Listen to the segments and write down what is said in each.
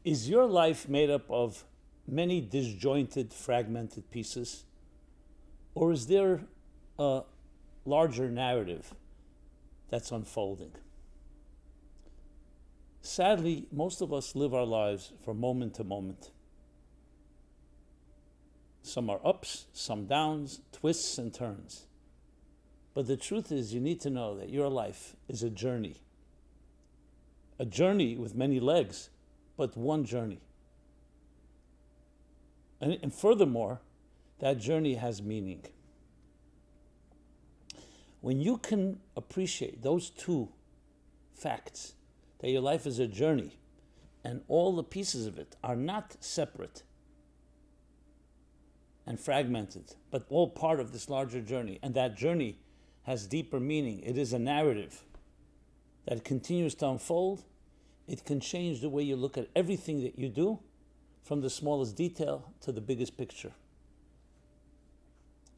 Is your life made up of many disjointed, fragmented pieces? Or is there a larger narrative that's unfolding? Sadly, most of us live our lives from moment to moment. Some are ups, some downs, twists and turns. But the truth is, you need to know that your life is a journey. A journey with many legs, but one journey. And furthermore, that journey has meaning. When you can appreciate those two facts, that your life is a journey and all the pieces of it are not separate and fragmented, but all part of this larger journey, and that journey has deeper meaning. It is a narrative that continues to unfold. It can change the way you look at everything that you do, from the smallest detail to the biggest picture.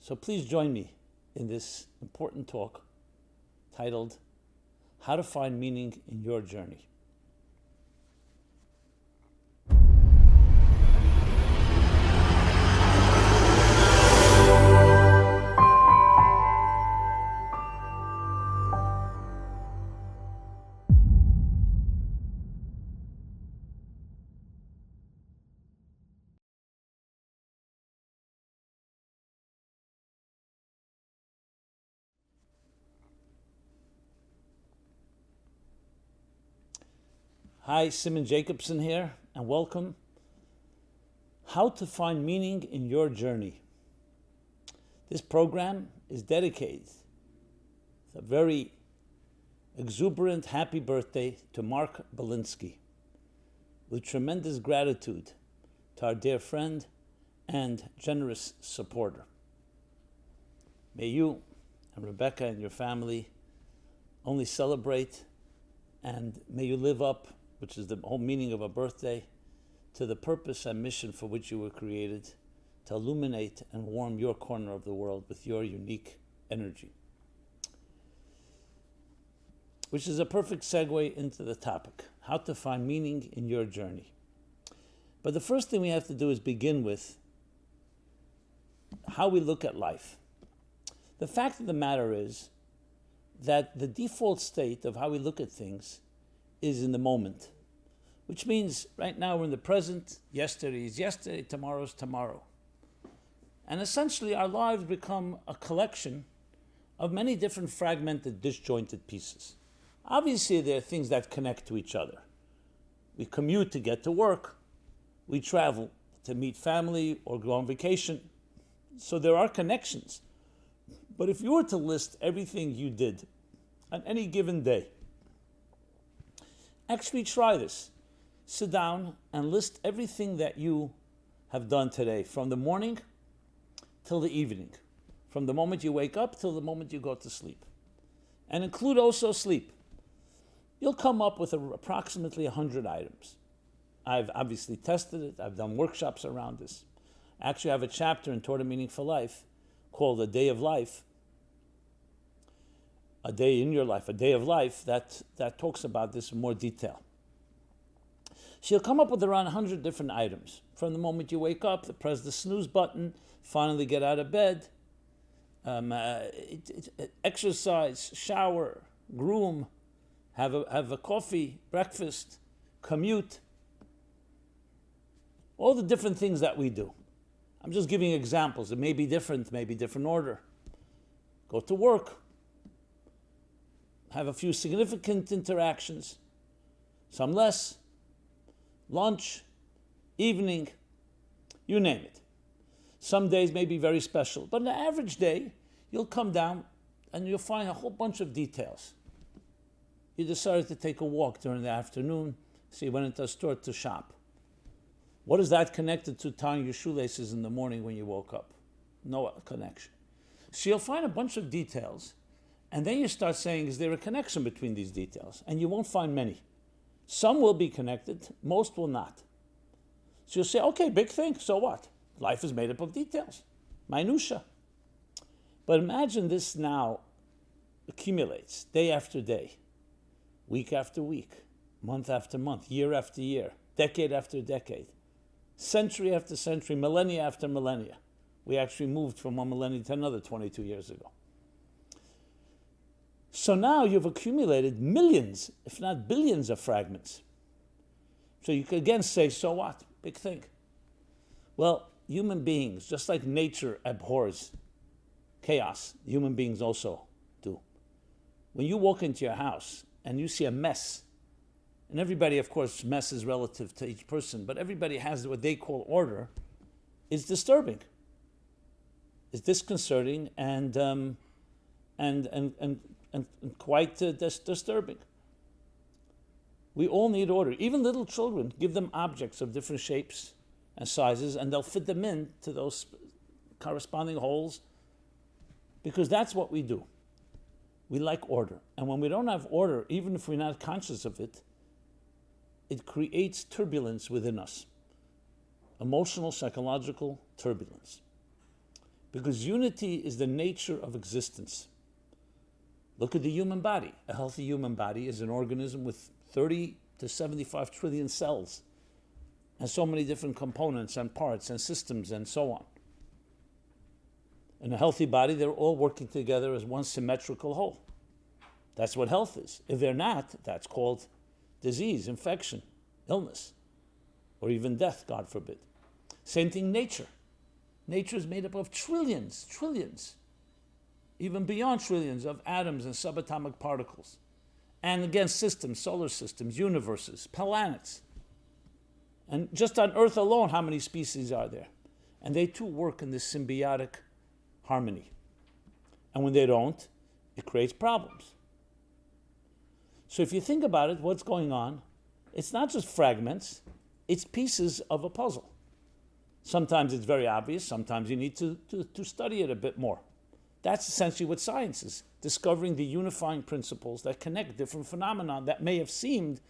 So please join me in this important talk titled, How to Find Meaning in Your Journey. Hi, Simon Jacobson here, and welcome. How to find meaning in your journey. This program is dedicated to a very exuberant happy birthday to Mark Belinsky, with tremendous gratitude to our dear friend and generous supporter. May you and Rebecca and your family only celebrate, and may you live up, which is the whole meaning of a birthday, to the purpose and mission for which you were created, to illuminate and warm your corner of the world with your unique energy. Which is a perfect segue into the topic, how to find meaning in your journey. But the first thing we have to do is begin with how we look at life. The fact of the matter is that the default state of how we look at things is in the moment, which means right now we're in the present, yesterday is yesterday, tomorrow is tomorrow. And essentially our lives become a collection of many different fragmented, disjointed pieces. Obviously there are things that connect to each other. We commute to get to work, we travel to meet family or go on vacation. So there are connections. But if you were to list everything you did on any given day, actually try this. Sit down and list everything that you have done today, from the morning till the evening, from the moment you wake up till the moment you go to sleep. And include also sleep. You'll come up with approximately 100 items. I've obviously tested it. I've done workshops around this. Actually, I have a chapter in Torah Meaningful Life called A Day of Life, a day in your life, a day of life, that talks about this in more detail. So you'll come up with around 100 different items. From the moment you wake up, press the snooze button, finally get out of bed, exercise, shower, groom, have a coffee, breakfast, commute, all the different things that we do. I'm just giving examples. It may be different, maybe different order. Go to work, have a few significant interactions, some less, lunch, evening, you name it. Some days may be very special, but on an average day, you'll come down and you'll find a whole bunch of details. You decided to take a walk during the afternoon, so you went into a store to shop. What is that connected to tying your shoelaces in the morning when you woke up? No connection. So you'll find a bunch of details, and then you start saying, is there a connection between these details? And you won't find many. Some will be connected, most will not. So you'll say, okay, big thing, so what? Life is made up of details, minutia. But imagine this now accumulates day after day, week after week, month after month, year after year, decade after decade, century after century, millennia after millennia. We actually moved from one millennium to another 22 years ago. So now you've accumulated millions, if not billions, of fragments. So you could again say, so what? Big thing. Well, human beings, just like nature abhors chaos, human beings also do. When you walk into your house and you see a mess, and everybody, of course, mess is relative to each person, but everybody has what they call order, it's disturbing. It's disconcerting and quite disturbing. We all need order. Even little children, give them objects of different shapes and sizes, and they'll fit them in to those corresponding holes, because that's what we do. We like order. And when we don't have order, even if we're not conscious of it, it creates turbulence within us. Emotional, psychological turbulence. Because unity is the nature of existence. Look at the human body. A healthy human body is an organism with 30 to 75 trillion cells and so many different components and parts and systems and so on. In a healthy body, they're all working together as one symmetrical whole. That's what health is. If they're not, that's called disease, infection, illness, or even death, God forbid. Same thing, nature. Nature is made up of trillions, even beyond trillions of atoms and subatomic particles. And again, systems, solar systems, universes, planets. And just on Earth alone, how many species are there? And they too work in this symbiotic harmony. And when they don't, it creates problems. So if you think about it, what's going on, it's not just fragments, it's pieces of a puzzle. Sometimes it's very obvious, sometimes you need to study it a bit more. That's essentially what science is, discovering the unifying principles that connect different phenomena that may have seemed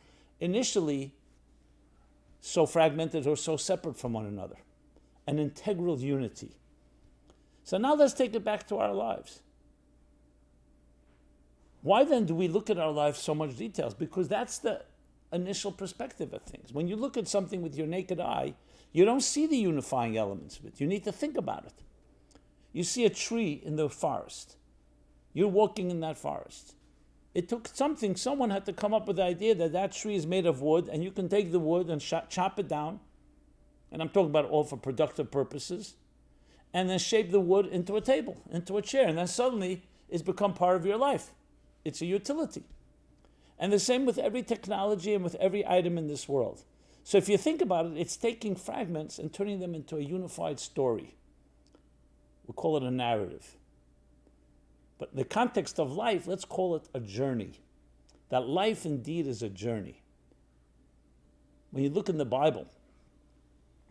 initially so fragmented or so separate from one another. An integral unity. So now let's take it back to our lives. Why then do we look at our lives so much details? Because that's the initial perspective of things. When you look at something with your naked eye, you don't see the unifying elements of it. You need to think about it. You see a tree in the forest. You're walking in that forest. It took something, someone had to come up with the idea that that tree is made of wood and you can take the wood and chop it down, and I'm talking about all for productive purposes, and then shape the wood into a table, into a chair, and then suddenly it's become part of your life. It's a utility. And the same with every technology and with every item in this world. So if you think about it, it's taking fragments and turning them into a unified story. We'll call it a narrative. But in the context of life, let's call it a journey. That life indeed is a journey. When you look in the Bible,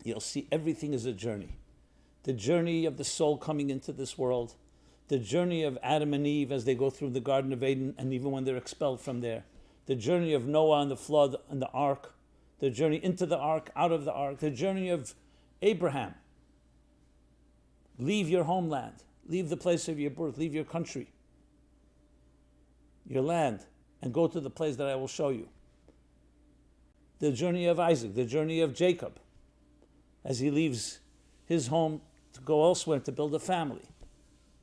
you'll see everything is a journey. The journey of the soul coming into this world, the journey of Adam and Eve as they go through the Garden of Eden and even when they're expelled from there, the journey of Noah and the flood and the ark, the journey into the ark, out of the ark, the journey of Abraham. Leave your homeland, leave the place of your birth, leave your country, your land, and go to the place that I will show you. The journey of Isaac, the journey of Jacob, as he leaves his home to go elsewhere to build a family.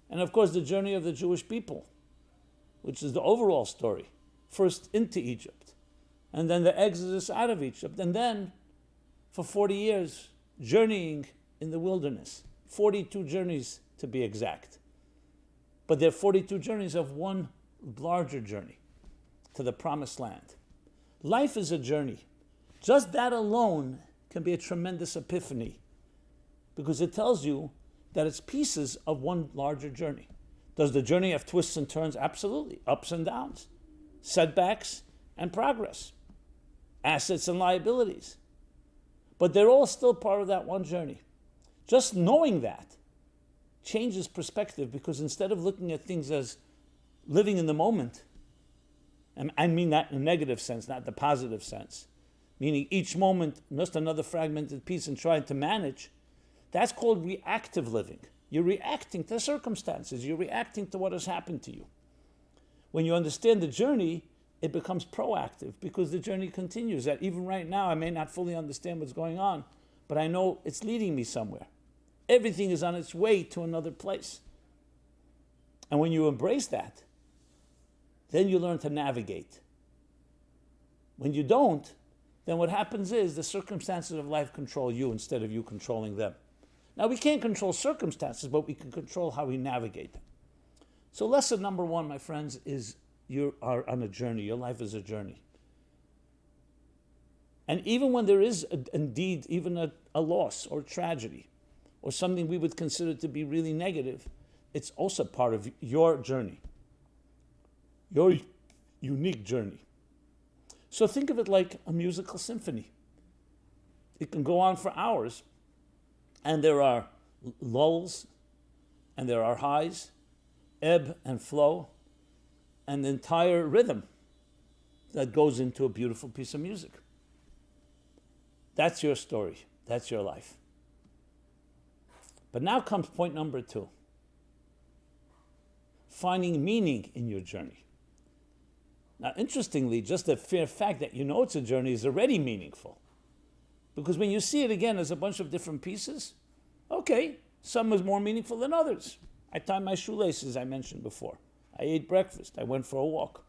And of course, the journey of the Jewish people, which is the overall story. First into Egypt, and then the exodus out of Egypt, and then for 40 years journeying in the wilderness. 42 journeys to be exact. But they're 42 journeys of one larger journey to the promised land. Life is a journey. Just that alone can be a tremendous epiphany, because it tells you that it's pieces of one larger journey. Does the journey have twists and turns? Absolutely. Ups and downs, setbacks and progress, assets and liabilities. But they're all still part of that one journey. Just knowing that changes perspective, because instead of looking at things as living in the moment, and I mean that in a negative sense, not the positive sense, meaning each moment just another fragmented piece and trying to manage, that's called reactive living. You're reacting to circumstances. You're reacting to what has happened to you. When you understand the journey, it becomes proactive because the journey continues. That even right now, I may not fully understand what's going on, but I know it's leading me somewhere. Everything is on its way to another place. And when you embrace that, then you learn to navigate. When you don't, then what happens is the circumstances of life control you instead of you controlling them. Now, we can't control circumstances, but we can control how we navigate them. So lesson number one, my friends, is you are on a journey. Your life is a journey. And even when there is indeed even a loss or tragedy or something we would consider to be really negative, it's also part of your journey, your unique journey. So think of it like a musical symphony. It can go on for hours, and there are lulls, and there are highs, ebb and flow, and the entire rhythm that goes into a beautiful piece of music. That's your story. That's your life. But now comes point number two. Finding meaning in your journey. Now, interestingly, just the fair fact that you know it's a journey is already meaningful. Because when you see it again as a bunch of different pieces, okay, some is more meaningful than others. I tied my shoelaces, I mentioned before. I ate breakfast. I went for a walk.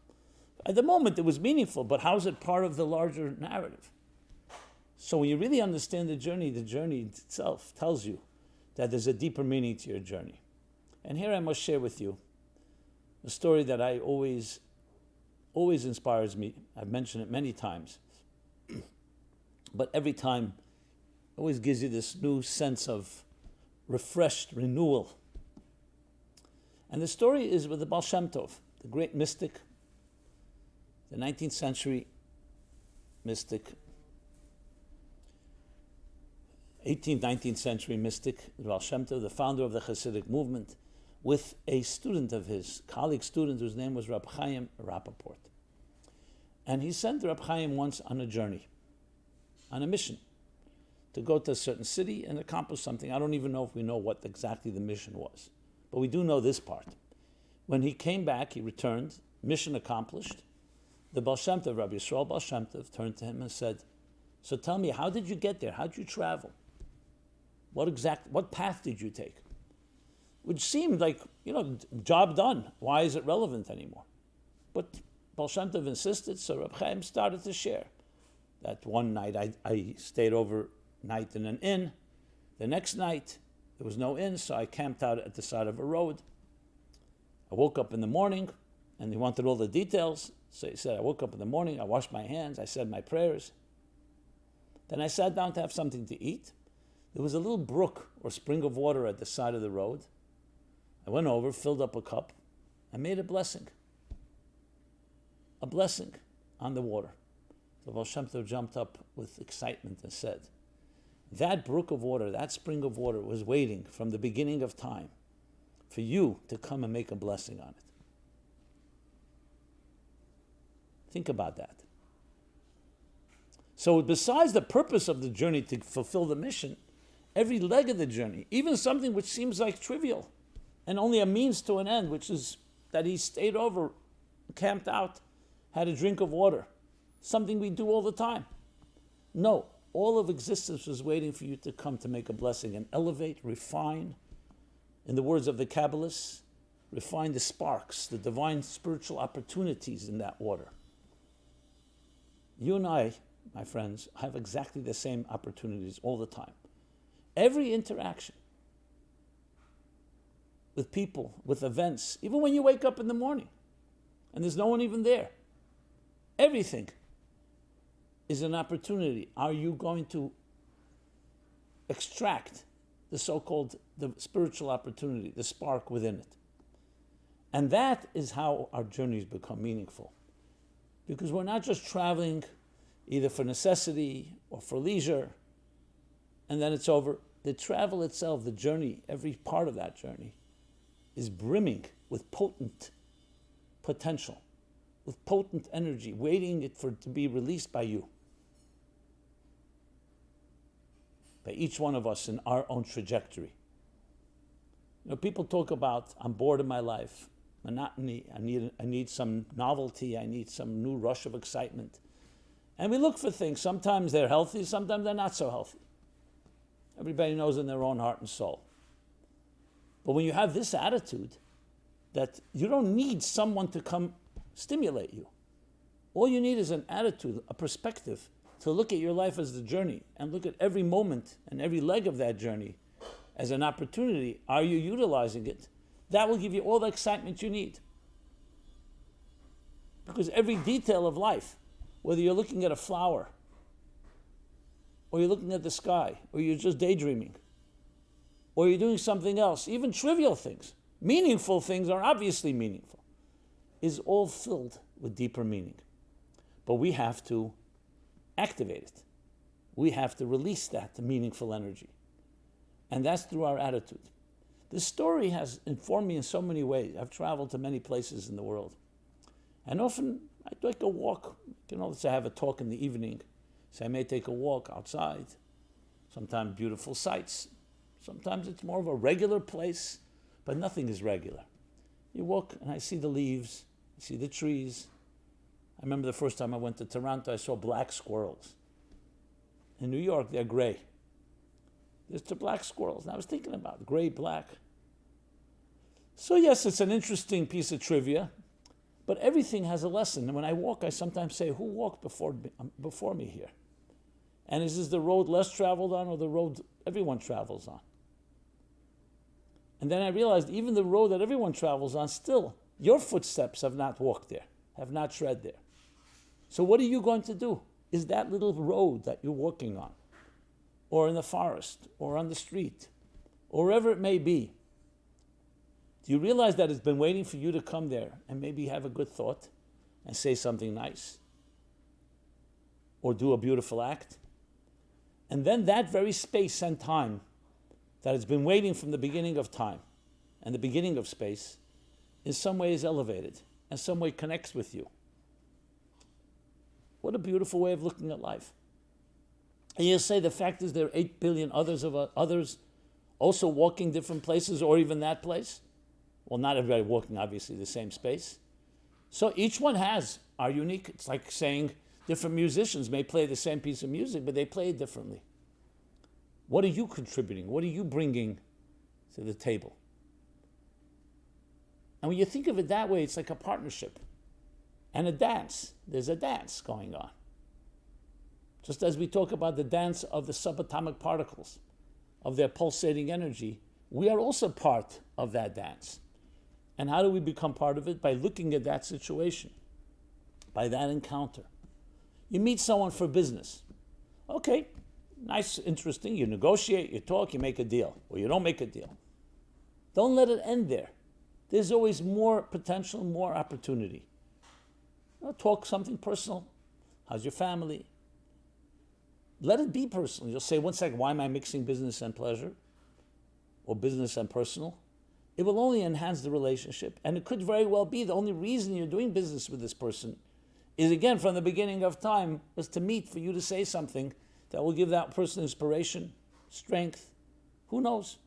At the moment, it was meaningful, but how is it part of the larger narrative? So when you really understand the journey itself tells you that there's a deeper meaning to your journey. And here I must share with you a story that I always inspires me. I've mentioned it many times. But every time, it always gives you this new sense of refreshed renewal. And the story is with the Baal Shem Tov, the great mystic, the 19th century mystic, 18th, 19th century mystic, Baal Shem Tov, the founder of the Hasidic movement, with a student of his, colleague student, whose name was Rab Chaim Rappaport. And he sent Rab Chaim once on a journey, on a mission, to go to a certain city and accomplish something. I don't even know if we know what exactly the mission was, but we do know this part. When he came back, he returned, mission accomplished. The Baal Shem Tov, Rabbi Yisrael Baal Shem Tov, turned to him and said, so tell me, how did you get there? How did you travel? What path did you take? Which seemed like, job done. Why is it relevant anymore? But Baal Shem Tov insisted, so Reb Chaim started to share. That one night I stayed overnight in an inn. The next night, there was no inn, so I camped out at the side of a road. I woke up in the morning, and he wanted all the details. So he said, I woke up in the morning, I washed my hands, I said my prayers. Then I sat down to have something to eat. There was a little brook or spring of water at the side of the road. I went over, filled up a cup, and made a blessing. A blessing on the water. So Baal Shem Tov jumped up with excitement and said, that brook of water, that spring of water was waiting from the beginning of time for you to come and make a blessing on it. Think about that. So besides the purpose of the journey to fulfill the mission, every leg of the journey, even something which seems like trivial and only a means to an end, which is that he stayed over, camped out, had a drink of water, something we do all the time. No, all of existence was waiting for you to come to make a blessing and elevate, refine, in the words of the Kabbalists, refine the sparks, the divine spiritual opportunities in that water. You and I, my friends, have exactly the same opportunities all the time. Every interaction with people, with events, even when you wake up in the morning and there's no one even there, everything is an opportunity. Are you going to extract the so-called the spiritual opportunity, the spark within it? And that is how our journeys become meaningful. Because we're not just traveling either for necessity or for leisure, and then it's over. The travel itself, the journey, every part of that journey is brimming with potent potential, with potent energy, waiting for it to be released by you, by each one of us in our own trajectory. People talk about, I'm bored of my life. monotony. I need some novelty. I need some new rush of excitement. And we look for things. Sometimes they're healthy, sometimes they're not so healthy. Everybody knows in their own heart and soul. But when you have this attitude that you don't need someone to come stimulate you, all you need is an attitude, a perspective to look at your life as the journey and look at every moment and every leg of that journey as an opportunity. Are you utilizing it? That will give you all the excitement you need. Because every detail of life, whether you're looking at a flower, or you're looking at the sky, or you're just daydreaming, or you're doing something else, even trivial things, meaningful things are obviously meaningful, is all filled with deeper meaning. But we have to activate it. We have to release that meaningful energy. And that's through our attitude. This story has informed me in so many ways. I've traveled to many places in the world. And often I take a walk. Let's say I have a talk in the evening. So I may take a walk outside. Sometimes beautiful sights. Sometimes it's more of a regular place, but nothing is regular. You walk and I see the leaves, I see the trees. I remember the first time I went to Toronto, I saw black squirrels. In New York, they're gray. There's the black squirrels. And I was thinking about gray, black. So yes, it's an interesting piece of trivia, but everything has a lesson. And when I walk, I sometimes say, who walked before me here? And is this the road less traveled on or the road everyone travels on? And then I realized even the road that everyone travels on, still, your footsteps have not walked there, have not tread there. So what are you going to do? Is that little road that you're walking on, or in the forest, or on the street, or wherever it may be, do you realize that it's been waiting for you to come there and maybe have a good thought and say something nice, or do a beautiful act? And then that very space and time that has been waiting from the beginning of time and the beginning of space in some way is elevated and some way connects with you. What a beautiful way of looking at life. And you'll say the fact is there are 8 billion others also walking different places or even that place. Well, not everybody walking obviously the same space. So each one are unique. It's like saying different musicians may play the same piece of music, but they play it differently. What are you contributing? What are you bringing to the table? And when you think of it that way, it's like a partnership and a dance. There's a dance going on. Just as we talk about the dance of the subatomic particles, of their pulsating energy, we are also part of that dance. And how do we become part of it? By looking at that situation, by that encounter. You meet someone for business. Okay, nice, interesting. You negotiate, you talk, you make a deal, or you don't make a deal. Don't let it end there. There's always more potential, more opportunity. Talk something personal. How's your family? Let it be personal. You'll say, one second, why am I mixing business and pleasure? Or business and personal? It will only enhance the relationship. And it could very well be the only reason you're doing business with this person is, again, from the beginning of time, was to meet, for you to say something that will give that person inspiration, strength. Who knows?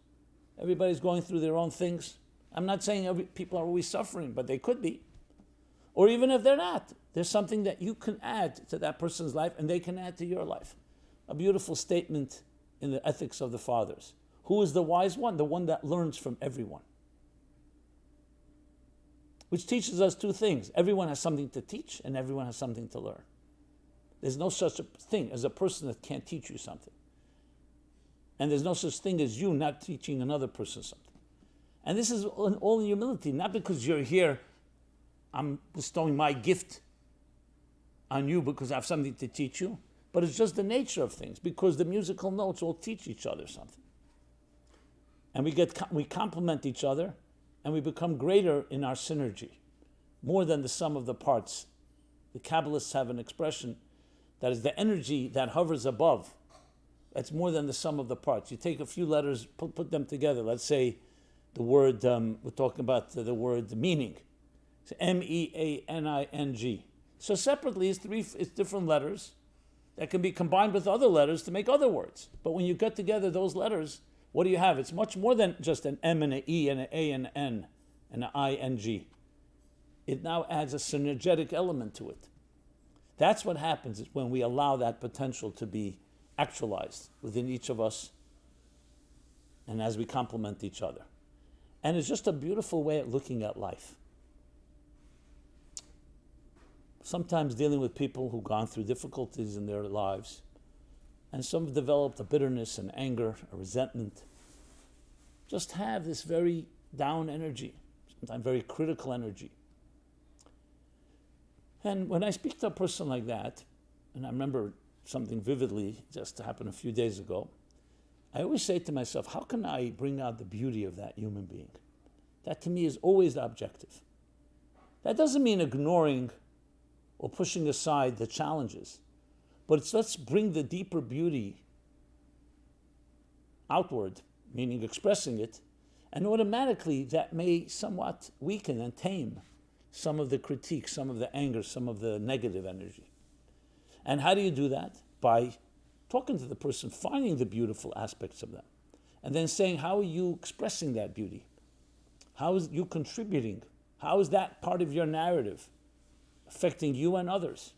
Everybody's going through their own things. I'm not saying people are always suffering, but they could be. Or even if they're not, there's something that you can add to that person's life and they can add to your life. A beautiful statement in the ethics of the fathers. Who is the wise one? The one that learns from everyone. Which teaches us two things. Everyone has something to teach and everyone has something to learn. There's no such a thing as a person that can't teach you something. And there's no such thing as you not teaching another person something. And this is all in humility, not because you're here, I'm bestowing my gift on you because I have something to teach you, but it's just the nature of things, because the musical notes all teach each other something. And we complement each other, and we become greater in our synergy, more than the sum of the parts. The Kabbalists have an expression that is the energy that hovers above. That's more than the sum of the parts. You take a few letters, put them together. Let's say the word, we're talking about the word meaning. It's M-E-A-N-I-N-G. So separately, it's different letters that can be combined with other letters to make other words. But when you get together those letters, what do you have? It's much more than just an M and an E and an A and an N and an I-N-G. it now adds a synergetic element to it. That's what happens is when we allow that potential to be actualized within each of us and as we complement each other. And it's just a beautiful way of looking at life. Sometimes dealing with people who've gone through difficulties in their lives, and some have developed a bitterness and anger, a resentment, just have this very down energy, sometimes very critical energy. And when I speak to a person like that, and I remember something vividly just happened a few days ago, I always say to myself, how can I bring out the beauty of that human being? That to me is always the objective. That doesn't mean ignoring or pushing aside the challenges, but it's let's bring the deeper beauty outward, meaning expressing it, and automatically that may somewhat weaken and tame some of the critique, some of the anger, some of the negative energy. And how do you do that? By talking to the person, finding the beautiful aspects of them, and then saying, how are you expressing that beauty? How is you contributing? How is that part of your narrative affecting you and others?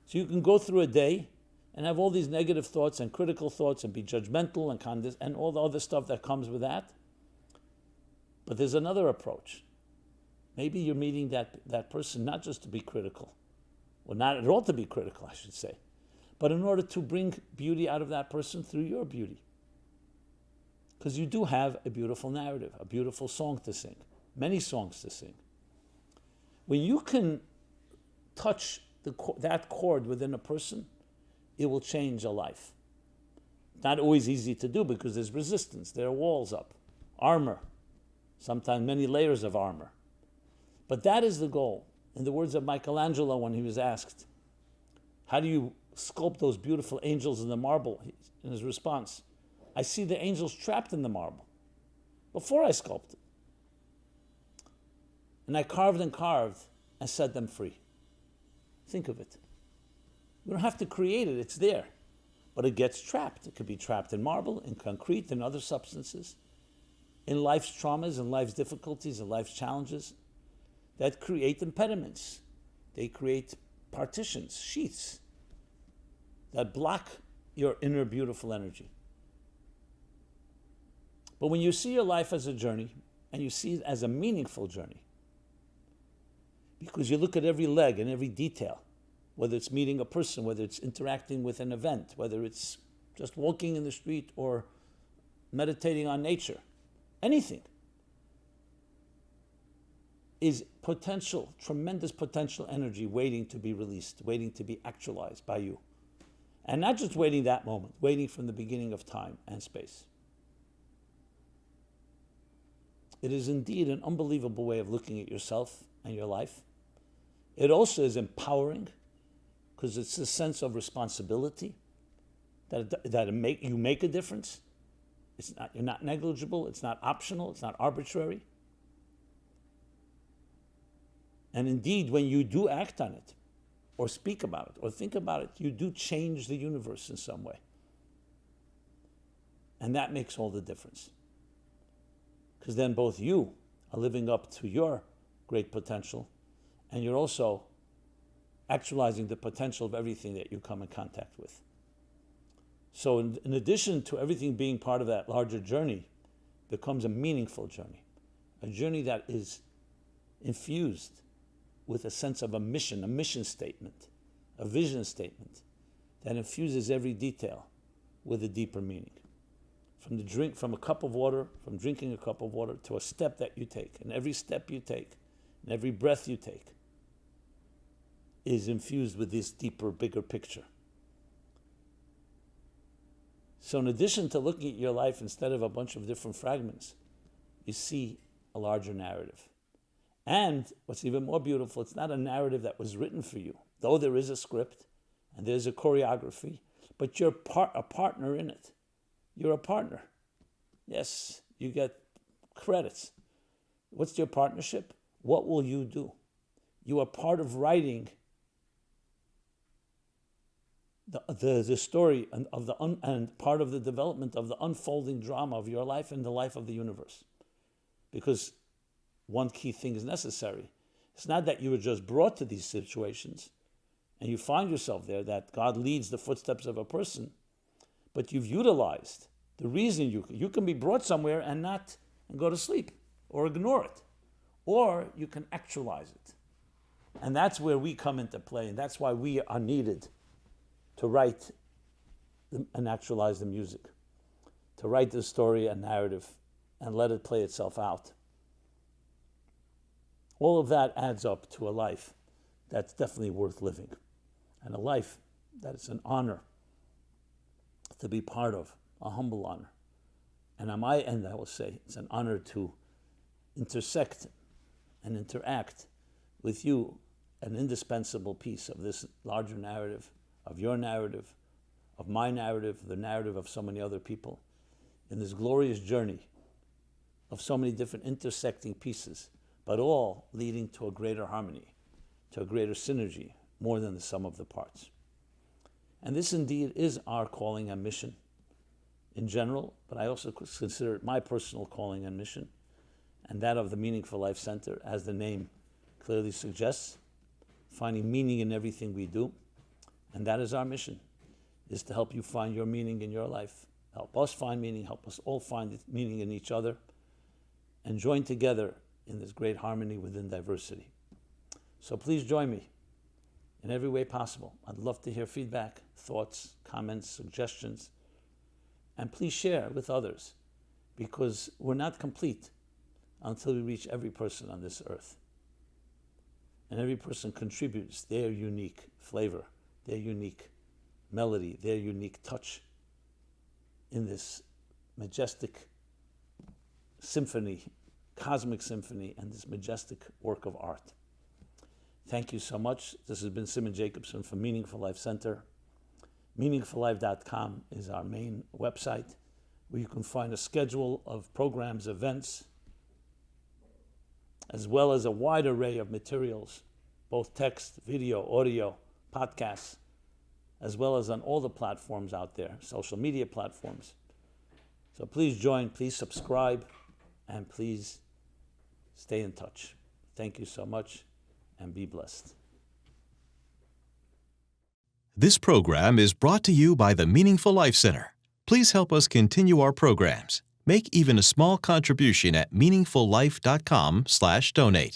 So you can go through a day and have all these negative thoughts and critical thoughts and be judgmental and all the other stuff that comes with that. But there's another approach. Maybe you're meeting that person not just to be critical, or not at all to be critical, I should say, but in order to bring beauty out of that person through your beauty. Because you do have a beautiful narrative, a beautiful song to sing, many songs to sing. When you can touch that chord within a person, it will change a life. Not always easy to do because there's resistance, there are walls up, armor, sometimes many layers of armor. But that is the goal. In the words of Michelangelo when he was asked, how do you sculpt those beautiful angels in the marble? In his response, I see the angels trapped in the marble before I sculpted. And I carved and set them free. Think of it. We don't have to create it, it's there. But it gets trapped. It could be trapped in marble, in concrete, in other substances, in life's traumas, in life's difficulties, in life's challenges that create impediments. They create partitions, sheaths that block your inner beautiful energy. But when you see your life as a journey, and you see it as a meaningful journey, because you look at every leg and every detail, whether it's meeting a person, whether it's interacting with an event, whether it's just walking in the street or meditating on nature, anything is potential, tremendous potential energy waiting to be released, waiting to be actualized by you. And not just waiting that moment, waiting from the beginning of time and space. It is indeed an unbelievable way of looking at yourself and your life. It also is empowering because it's a sense of responsibility that you make a difference. You're not negligible, it's not optional, it's not arbitrary. And indeed, when you do act on it, or speak about it, or think about it, you do change the universe in some way. And that makes all the difference. Because then both you are living up to your great potential, and you're also actualizing the potential of everything that you come in contact with. So in addition to everything being part of that larger journey, becomes a meaningful journey, a journey that is infused with a sense of a mission statement, a vision statement that infuses every detail with a deeper meaning. From drinking a cup of water to a step that you take, and every step you take, and every breath you take is infused with this deeper, bigger picture. So in addition to looking at your life instead of a bunch of different fragments, you see a larger narrative. And what's even more beautiful, it's not a narrative that was written for you, though there is a script and there's a choreography, but you're a partner in it. You're a partner. Yes, you get credits. What's your partnership? What will you do? You are part of writing the story and part of the development of the unfolding drama of your life and the life of the universe. Because one key thing is necessary, It's not that you were just brought to these situations and you find yourself there, that God leads the footsteps of a person, but you've utilized the reason you can be brought somewhere and go to sleep or ignore it, or you can actualize it. And that's where we come into play, and that's why we are needed to write and actualize the music, to write the story and narrative and let it play itself out. All of that adds up to a life that's definitely worth living, and a life that is an honor to be part of, a humble honor. And on my end, I will say, it's an honor to intersect and interact with you, an indispensable piece of this larger narrative, of your narrative, of my narrative, the narrative of so many other people, in this glorious journey of so many different intersecting pieces, but all leading to a greater harmony, to a greater synergy, more than the sum of the parts. And this indeed is our calling and mission in general, but I also consider it my personal calling and mission, and that of the Meaningful Life Center, as the name clearly suggests, finding meaning in everything we do. And that is our mission, is to help you find your meaning in your life, help us find meaning, help us all find meaning in each other, and join together in this great harmony within diversity. So please join me in every way possible. I'd love to hear feedback, thoughts, comments, suggestions, and please share with others, because we're not complete until we reach every person on this earth. And every person contributes their unique flavor, their unique melody, their unique touch in this majestic symphony, cosmic symphony, and this majestic work of art. Thank you so much. This has been Simon Jacobson from Meaningful Life Center. MeaningfulLife.com is our main website, where you can find a schedule of programs, events, as well as a wide array of materials, both text, video, audio, podcasts, as well as on all the platforms out there, social media platforms. So please join, please subscribe, and please stay in touch. Thank you so much, and be blessed. This program is brought to you by the Meaningful Life Center. Please help us continue our programs. Make even a small contribution at meaningfullife.com/donate.